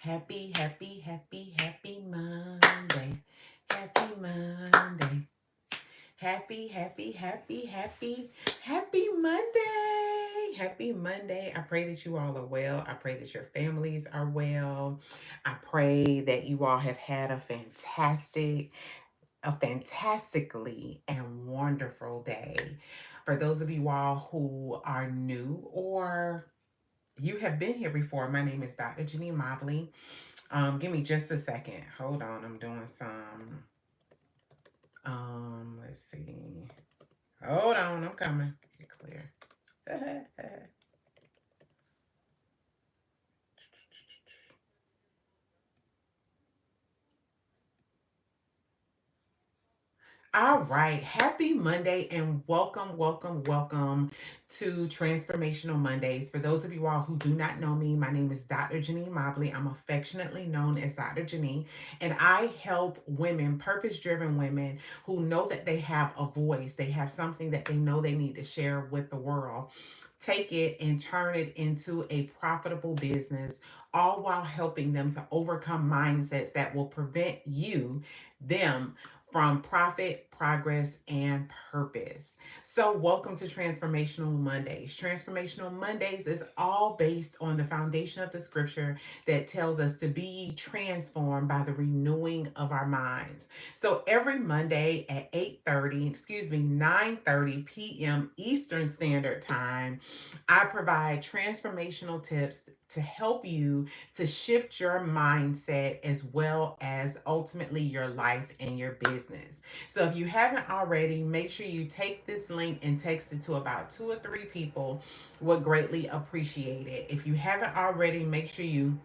Happy, happy, happy, happy Monday. Happy Monday. Happy, happy, happy, happy, happy Monday. Happy Monday. I pray that you all are well. I pray that your families are well. I pray that you all have had a fantastically and wonderful day. For those of you all who are new or you have been here before, my name is Dr. JaNee Mobley. Give me just a second. Hold on. I'm doing some. Let's see. Hold on. I'm coming. Get clear. All right. Happy Monday and welcome, welcome, welcome to Transformational Mondays. For those of you all who do not know me, my name is Dr. JaNee Mobley. I'm affectionately known as Dr. JaNee, and I help women, purpose driven women who know that they have a voice, they have something that they know they need to share with the world. Take it and turn it into a profitable business, all while helping them to overcome mindsets that will prevent them from profit, progress, and purpose. So, welcome to Transformational Mondays. Transformational Mondays is all based on the foundation of the scripture that tells us to be transformed by the renewing of our minds. So, every Monday at 9:30 p.m. Eastern Standard Time, I provide transformational tips to help you to shift your mindset as well as ultimately your life and your business. So if you haven't already, make sure you take this link and text it to about 2 or 3 people. Would greatly appreciate it. If you haven't already, make sure you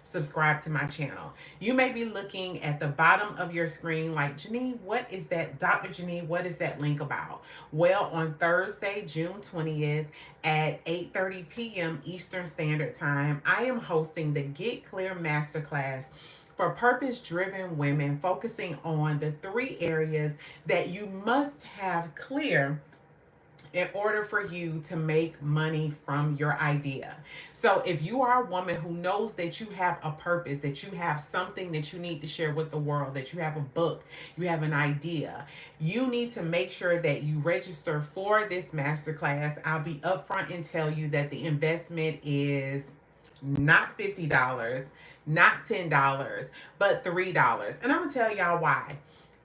subscribe to my channel. You may be looking at the bottom of your screen like, JaNee, what is that? Dr. JaNee, what is that link about? Well, on Thursday, June 20th at 8:30 p.m. Eastern Standard Time, I am hosting the Get Clear Masterclass for purpose driven women, focusing on the 3 areas that you must have clear in order for you to make money from your idea. So, if you are a woman who knows that you have a purpose, that you have something that you need to share with the world, that you have a book, you have an idea, you need to make sure that you register for this masterclass. I'll be upfront and tell you that the investment is not $50, not $10, but $3. And I'm going to tell y'all why.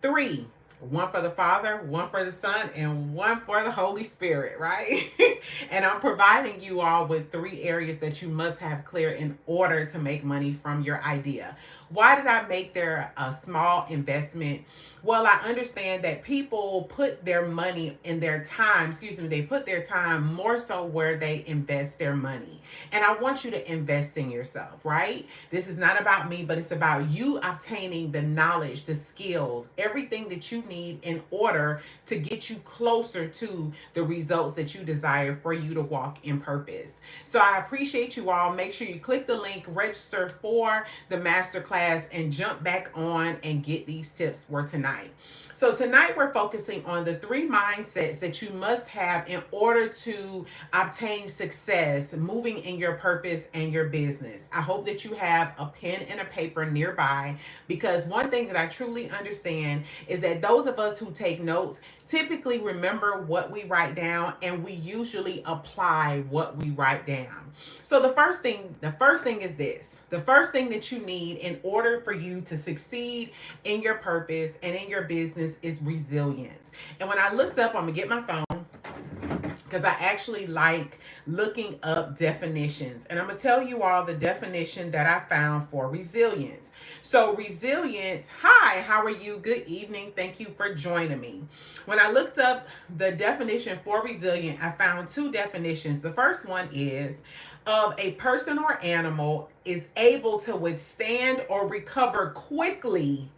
Three. One for the Father, one for the Son, and one for the Holy Spirit, right? And I'm providing you all with 3 areas that you must have clear in order to make money from your idea. Why did I make there a small investment? Well, I understand that people put their money in their time, they put their time more so where they invest their money. And I want you to invest in yourself, right? This is not about me, but it's about you obtaining the knowledge, the skills, everything that you need in order to get you closer to the results that you desire for you to walk in purpose. So I appreciate you all. Make sure you click the link, register for the masterclass, and jump back on and get these tips for tonight. So tonight we're focusing on the 3 mindsets that you must have in order to obtain success moving in your purpose and your business. I hope that you have a pen and a paper nearby, because one thing that I truly understand is that those of us who take notes typically remember what we write down, and we usually apply what we write down. So the first thing is this. The first thing that you need in order for you to succeed in your purpose and in your business is resilience. And when I looked up, I'm gonna get my phone because I actually like looking up definitions. And I'm going to tell you all the definition that I found for resilience. So, resilience, hi, how are you? Good evening. Thank you for joining me. When I looked up the definition for resilient, I found 2 definitions. The first one is of a person or animal is able to withstand or recover quickly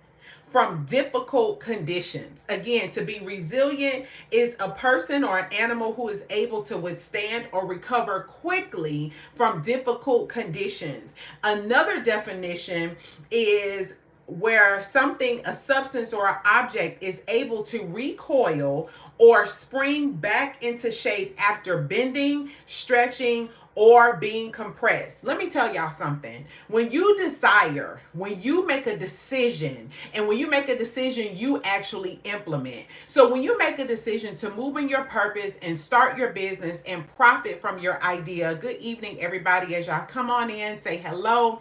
from difficult conditions. Again, to be resilient is a person or an animal who is able to withstand or recover quickly from difficult conditions. Another definition is where something, a substance or an object is able to recoil or spring back into shape after bending, stretching, or being compressed. Let me tell y'all something. When you desire, when you make a decision, and when you make a decision, you actually implement. So when you make a decision to move in your purpose and start your business and profit from your idea, good evening, everybody, as y'all come on in, say hello.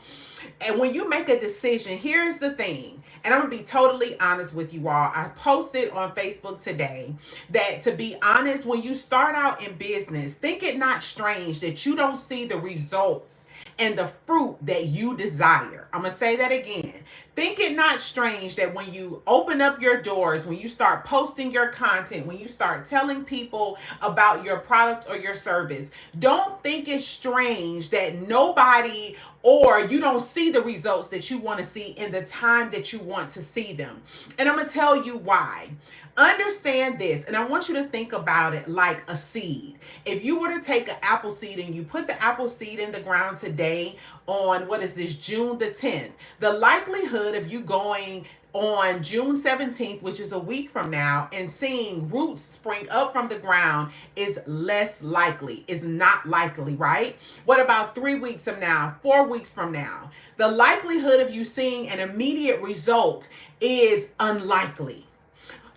And when you make a decision, here's the thing, and I'm gonna be totally honest with you all. I posted on Facebook today that, to be honest, when you start out in business, think it not strange that you don't see the results and the fruit that you desire. I'm gonna say that again. Think it not strange that when you open up your doors, when you start posting your content, when you start telling people about your product or your service, don't think it's strange that nobody, or you don't see the results that you want to see in the time that you want to see them. And I'm going to tell you why. Understand this, and I want you to think about it like a seed. If you were to take an apple seed and you put the apple seed in the ground today on, what is this, June the 10th, the likelihood of you going on June 17th, which is a week from now, and seeing roots spring up from the ground is less likely. It's not likely, right? What about 3 weeks from now, 4 weeks from now? The likelihood of you seeing an immediate result is unlikely.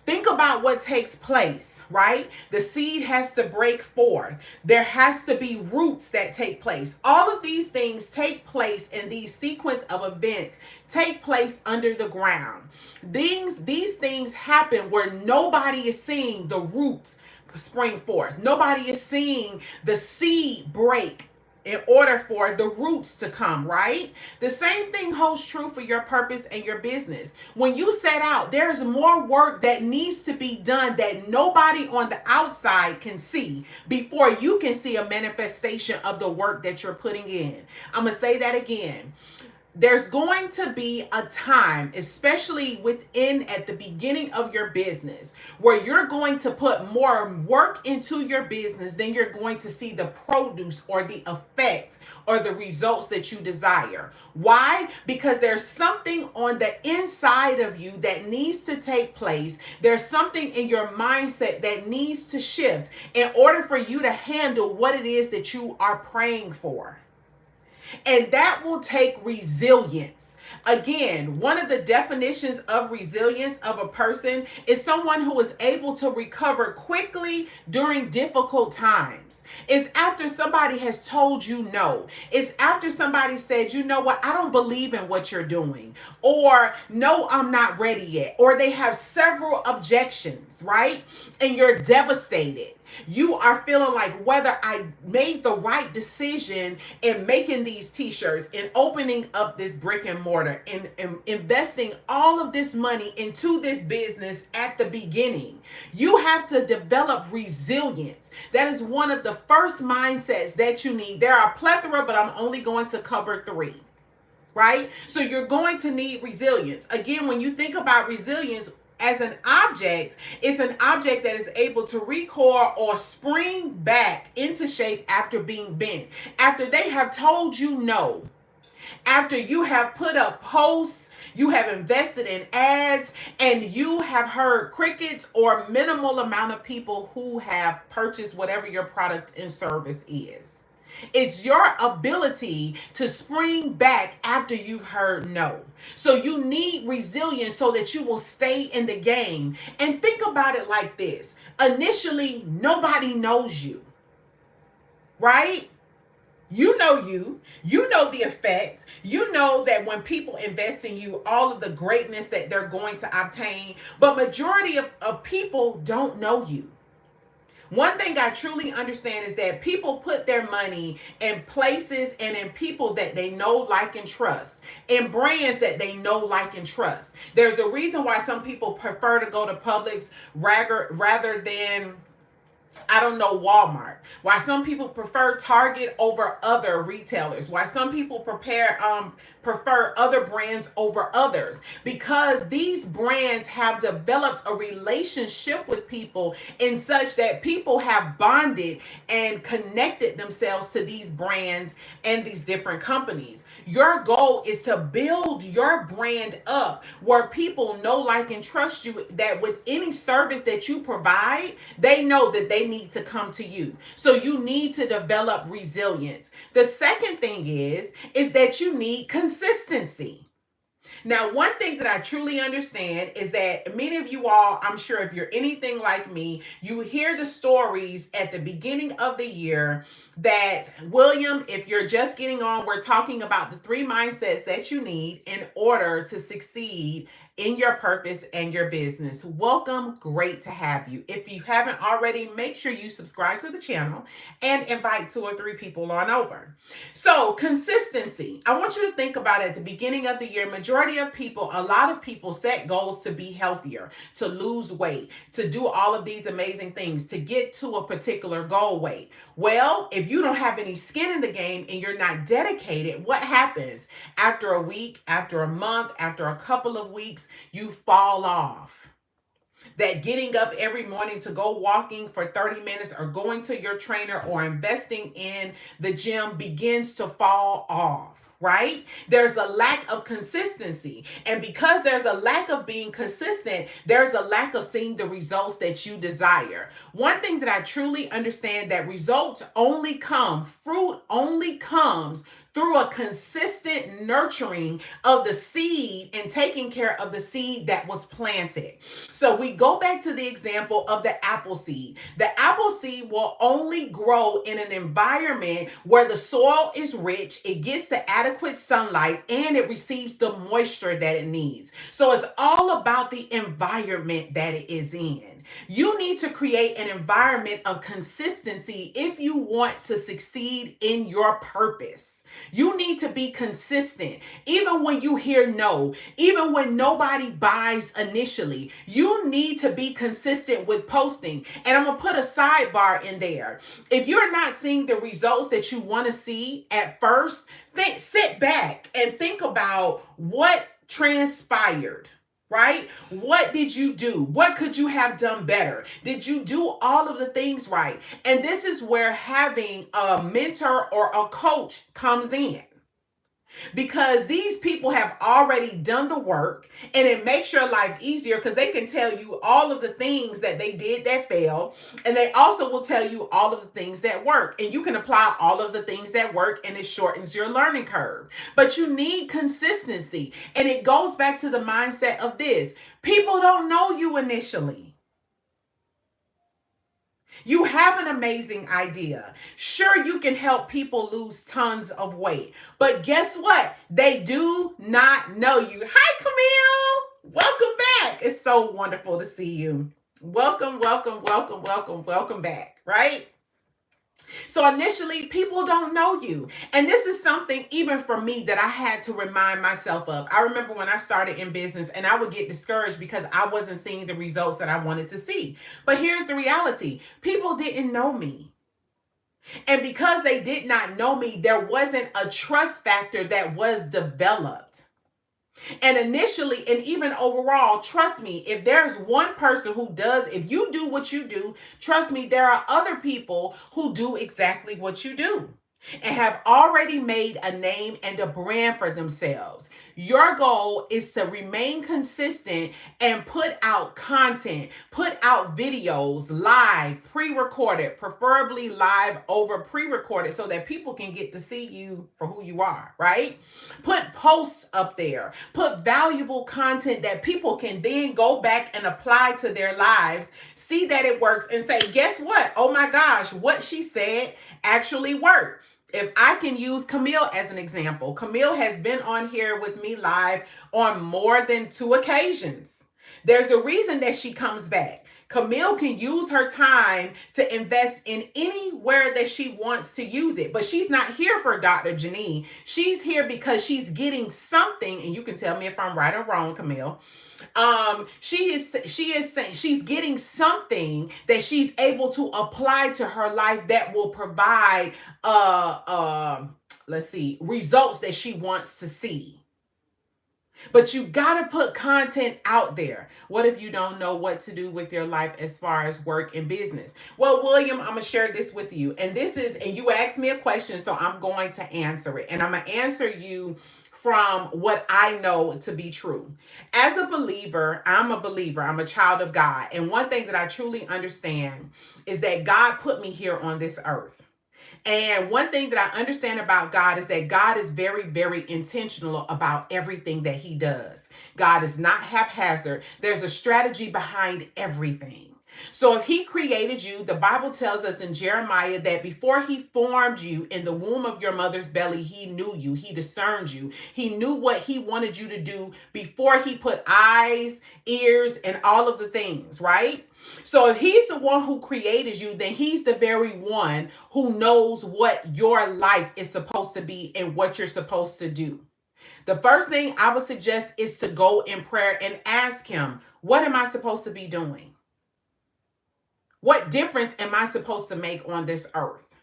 Think about what takes place, right? The seed has to break forth. There has to be roots that take place. All of these things take place in these sequence of events, take place under the ground. These things happen where nobody is seeing the roots spring forth. Nobody is seeing the seed break in order for the roots to come, right? The same thing holds true for your purpose and your business. When you set out, there's more work that needs to be done that nobody on the outside can see before you can see a manifestation of the work that you're putting in. I'm going to say that again. There's going to be a time, especially at the beginning of your business, where you're going to put more work into your business than you're going to see the produce or the effect or the results that you desire. Why? Because there's something on the inside of you that needs to take place. There's something in your mindset that needs to shift in order for you to handle what it is that you are praying for. And that will take resilience. Again, one of the definitions of resilience of a person is someone who is able to recover quickly during difficult times. It's after somebody has told you no. It's after somebody said, you know what, I don't believe in what you're doing. Or, no, I'm not ready yet. Or they have several objections, right? And you're devastated. You are feeling like whether I made the right decision in making these t-shirts and opening up this brick and mortar and investing all of this money into this business at the beginning. You have to develop resilience. That is one of the first mindsets that you need. There are a plethora, but I'm only going to cover 3. Right? So you're going to need resilience. Again, when you think about resilience, as an object, it's an object that is able to recoil or spring back into shape after being bent. After they have told you no, after you have put up posts, you have invested in ads, and you have heard crickets or minimal amount of people who have purchased whatever your product and service is. It's your ability to spring back after you've heard no. So you need resilience so that you will stay in the game. And think about it like this. Initially, nobody knows you, right? You know the effect. You know that when people invest in you, all of the greatness that they're going to obtain. But majority of people don't know you. One thing I truly understand is that people put their money in places and in people that they know, like, and trust, in brands that they know, like, and trust. There's a reason why some people prefer to go to Publix rather than, I don't know, Walmart. Why some people prefer Target over other retailers. Why some people prefer other brands over others. Because these brands have developed a relationship with people in such that people have bonded and connected themselves to these brands and these different companies. Your goal is to build your brand up where people know, like, and trust you, that with any service that you provide, they know that they need to come to you. So you need to develop resilience. The second thing is that you need consistency. Now, one thing that I truly understand is that many of you all, I'm sure if you're anything like me, you hear the stories at the beginning of the year that, William, if you're just getting on, we're talking about the three mindsets that you need in order to succeed in your purpose and your business. Welcome. Great to have you. If you haven't already, make sure you subscribe to the channel and invite 2 or 3 people on over. So, consistency. I want you to think about it at the beginning of the year. Majority of people, a lot of people set goals to be healthier, to lose weight, to do all of these amazing things, to get to a particular goal weight. Well, if you don't have any skin in the game and you're not dedicated, what happens? After a week, after a month, after a couple of weeks, you fall off. That getting up every morning to go walking for 30 minutes or going to your trainer or investing in the gym begins to fall off, right? There's a lack of consistency. And because there's a lack of being consistent, there's a lack of seeing the results that you desire. One thing that I truly understand, that results only come, fruit only comes through a consistent nurturing of the seed and taking care of the seed that was planted. So we go back to the example of the apple seed. The apple seed will only grow in an environment where the soil is rich, it gets the adequate sunlight, and it receives the moisture that it needs. So it's all about the environment that it is in. You need to create an environment of consistency if you want to succeed in your purpose. You need to be consistent. Even when you hear no, even when nobody buys initially, you need to be consistent with posting. And I'm going to put a sidebar in there. If you're not seeing the results that you want to see at first, sit back and think about what transpired. Right? What did you do? What could you have done better? Did you do all of the things right? And this is where having a mentor or a coach comes in. Because these people have already done the work, and it makes your life easier because they can tell you all of the things that they did that failed, and they also will tell you all of the things that work, and you can apply all of the things that work, and it shortens your learning curve. But you need consistency, and it goes back to the mindset of this: people don't know you initially. You have an amazing idea. Sure, you can help people lose tons of weight, but guess what? They do not know you. Hi, Camille. Welcome back. It's so wonderful to see you. Welcome, welcome, welcome, welcome, welcome back, right? So initially, people don't know you. And this is something even for me that I had to remind myself of. I remember when I started in business and I would get discouraged because I wasn't seeing the results that I wanted to see. But here's the reality. People didn't know me. And because they did not know me, there wasn't a trust factor that was developed. And initially, and even overall, trust me, if there's one person who does, if you do what you do, trust me, there are other people who do exactly what you do and have already made a name and a brand for themselves. Your goal is to remain consistent and put out content, put out videos live, pre-recorded, preferably live over pre-recorded so that people can get to see you for who you are, right? Put posts up there, put valuable content that people can then go back and apply to their lives, see that it works and say, guess what? Oh my gosh, what she said actually worked. If I can use Camille as an example, Camille has been on here with me live on more than 2 occasions. There's a reason that she comes back. Camille can use her time to invest in anywhere that she wants to use it. But she's not here for Dr. JaNee. She's here because she's getting something, and you can tell me if I'm right or wrong, Camille. She is saying she's getting something that she's able to apply to her life that will provide let's see, results that she wants to see. But you got to put content out there. What if you don't know what to do with your life as far as work and business? Well, William, I'm going to share this with you. And you asked me a question, so I'm going to answer it. And I'm going to answer you from what I know to be true. As a believer, I'm a believer, I'm a child of God. And one thing that I truly understand is that God put me here on this earth. And one thing that I understand about God is that God is very, very intentional about everything that he does. God is not haphazard. There's a strategy behind everything. So if he created you, the Bible tells us in Jeremiah that before he formed you in the womb of your mother's belly, he knew you, he discerned you. He knew what he wanted you to do before he put eyes, ears, and all of the things, right? So if he's the one who created you, then he's the very one who knows what your life is supposed to be and what you're supposed to do. The first thing I would suggest is to go in prayer and ask him, what am I supposed to be doing? What difference am I supposed to make on this earth?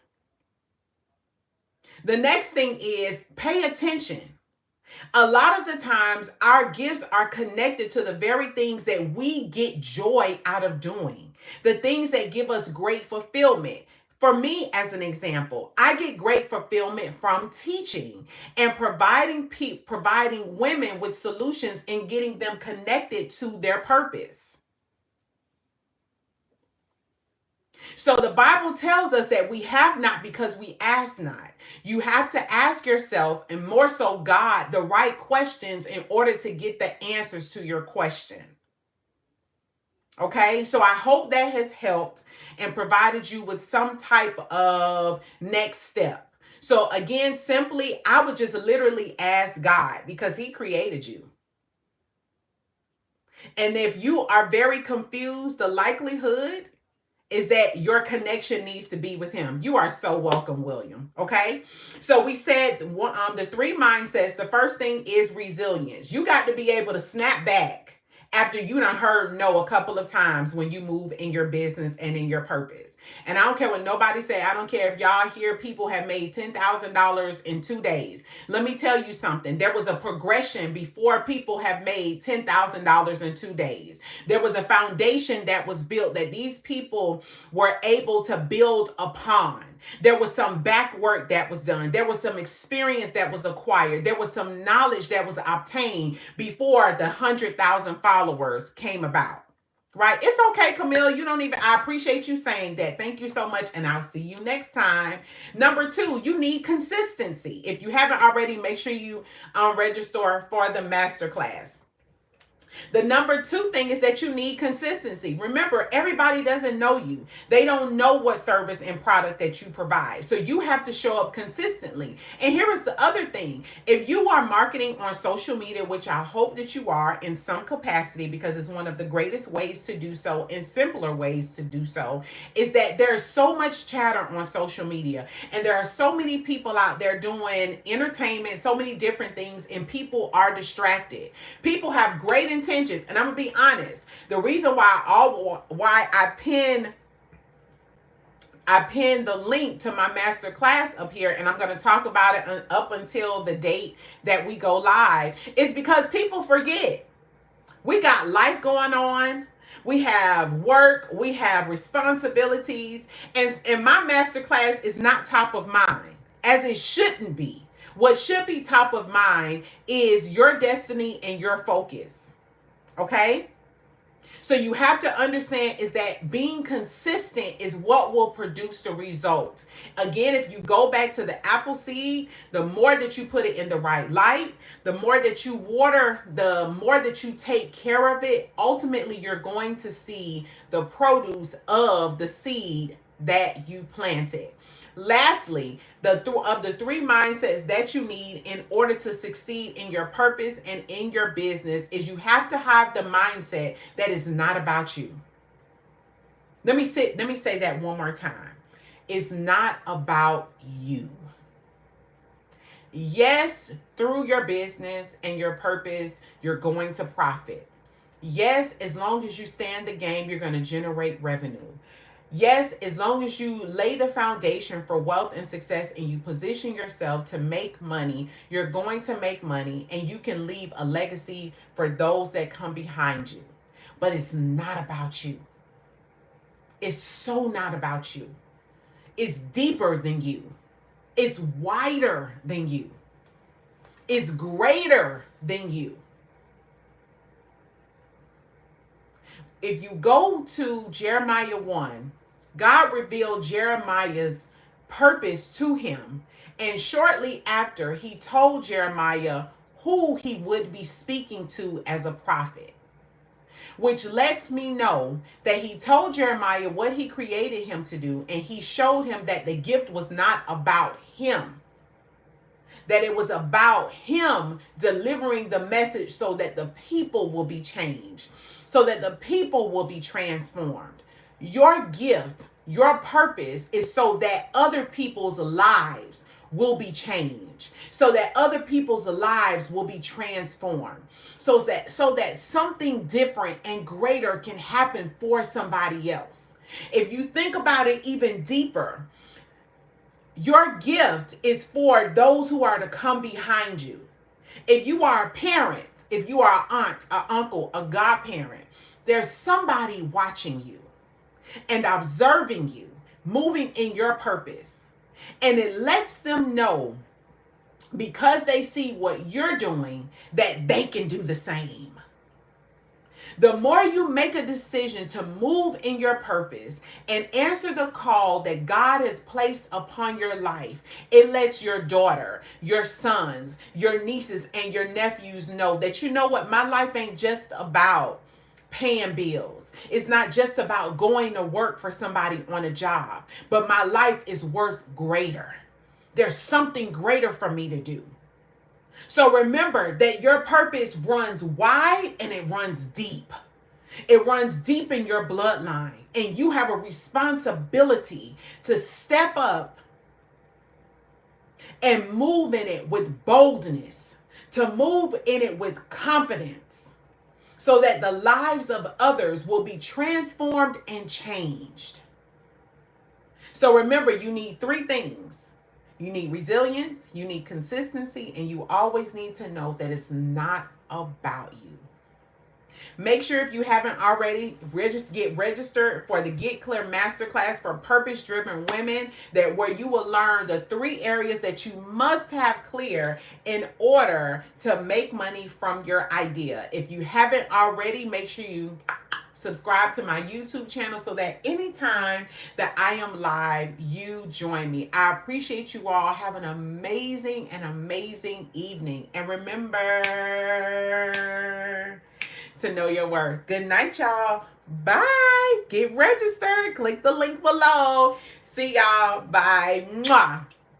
The next thing is pay attention. A lot of the times, our gifts are connected to the very things that we get joy out of doing, the things that give us great fulfillment. For me, as an example, I get great fulfillment from teaching and providing women with solutions and getting them connected to their purpose. So the Bible tells us that we have not because we ask not. You have to ask yourself, and more so God, the right questions in order to get the answers to your question. Okay, so I hope that has helped and provided you with some type of next step. So again, simply, I would just literally ask God because he created you. And if you are very confused, the likelihood is that your connection needs to be with him. You are so welcome, William. Okay. So we said the three mindsets. The first thing is resilience. You got to be able to snap back after you done heard no a couple of times when you move in your business and in your purpose. And I don't care what nobody say. I don't care if y'all hear people have made $10,000 in 2 days. Let me tell you something. There was a progression before people have made $10,000 in 2 days. There was a foundation that was built that these people were able to build upon. There was some back work that was done. There was some experience that was acquired. There was some knowledge that was obtained before the 100,000 followers came about. Right? It's okay, Camille. You don't even, I appreciate you saying that. Thank you so much. And I'll see you next time. Number 2, you need consistency. If you haven't already, make sure you register for the masterclass. The number 2 thing is that you need consistency. Remember, everybody doesn't know you. They don't know what service and product that you provide. So you have to show up consistently. And here is the other thing. If you are marketing on social media, which I hope that you are in some capacity, because it's one of the greatest ways to do so and simpler ways to do so, is that there's so much chatter on social media. And there are so many people out there doing entertainment, so many different things, and people are distracted. People have great intentions, and I'm gonna be honest. The reason why I pinned the link to my master class up here, and I'm going to talk about it up until the date that we go live, is because people forget. We got life going on. We have work. We have responsibilities. And my master class is not top of mind, as it shouldn't be. What should be top of mind is your destiny and your focus. Okay? So you have to understand is that being consistent is what will produce the result. Again, if you go back to the apple seed, the more that you put it in the right light, the more that you water, the more that you take care of it, ultimately you're going to see the produce of the seed that you planted. Lastly, of the 3 mindsets that you need in order to succeed in your purpose and in your business is you have to have the mindset that is not about you. Let me say that one more time. It's not about you. Yes, through your business and your purpose, you're going to profit. Yes, as long as you stay in the game, you're going to generate revenue. Yes, as long as you lay the foundation for wealth and success and you position yourself to make money, you're going to make money and you can leave a legacy for those that come behind you. But it's not about you. It's so not about you. It's deeper than you. It's wider than you. It's greater than you. If you go to Jeremiah 1, God revealed Jeremiah's purpose to him. And shortly after, he told Jeremiah who he would be speaking to as a prophet, which lets me know that he told Jeremiah what he created him to do. And he showed him that the gift was not about him, that it was about him delivering the message so that the people will be changed, so that the people will be transformed. Your gift, your purpose is so that other people's lives will be changed, so that other people's lives will be transformed, so that something different and greater can happen for somebody else. If you think about it even deeper, your gift is for those who are to come behind you. If you are a parent, if you are an aunt, an uncle, a godparent, there's somebody watching you and observing you, moving in your purpose. And it lets them know, because they see what you're doing, that they can do the same. The more you make a decision to move in your purpose and answer the call that God has placed upon your life, it lets your daughter, your sons, your nieces, and your nephews know that, you know what, my life ain't just about paying bills. It's not just about going to work for somebody on a job, but my life is worth greater. There's something greater for me to do. So remember that your purpose runs wide and it runs deep. It runs deep in your bloodline, and you have a responsibility to step up and move in it with boldness, to move in it with confidence, so that the lives of others will be transformed and changed. So remember, you need three things. You need resilience, you need consistency, and you always need to know that it's not about you. Make sure, if you haven't already, get registered for the Get Clear Masterclass for Purpose-Driven Women, that where you will learn the 3 areas that you must have clear in order to make money from your idea. If you haven't already, make sure you subscribe to my YouTube channel so that anytime that I am live, you join me. I appreciate you all. Have an amazing evening. And remember to know your worth. Good night, y'all. Bye. Get registered. Click the link below. See y'all. Bye. Mwah.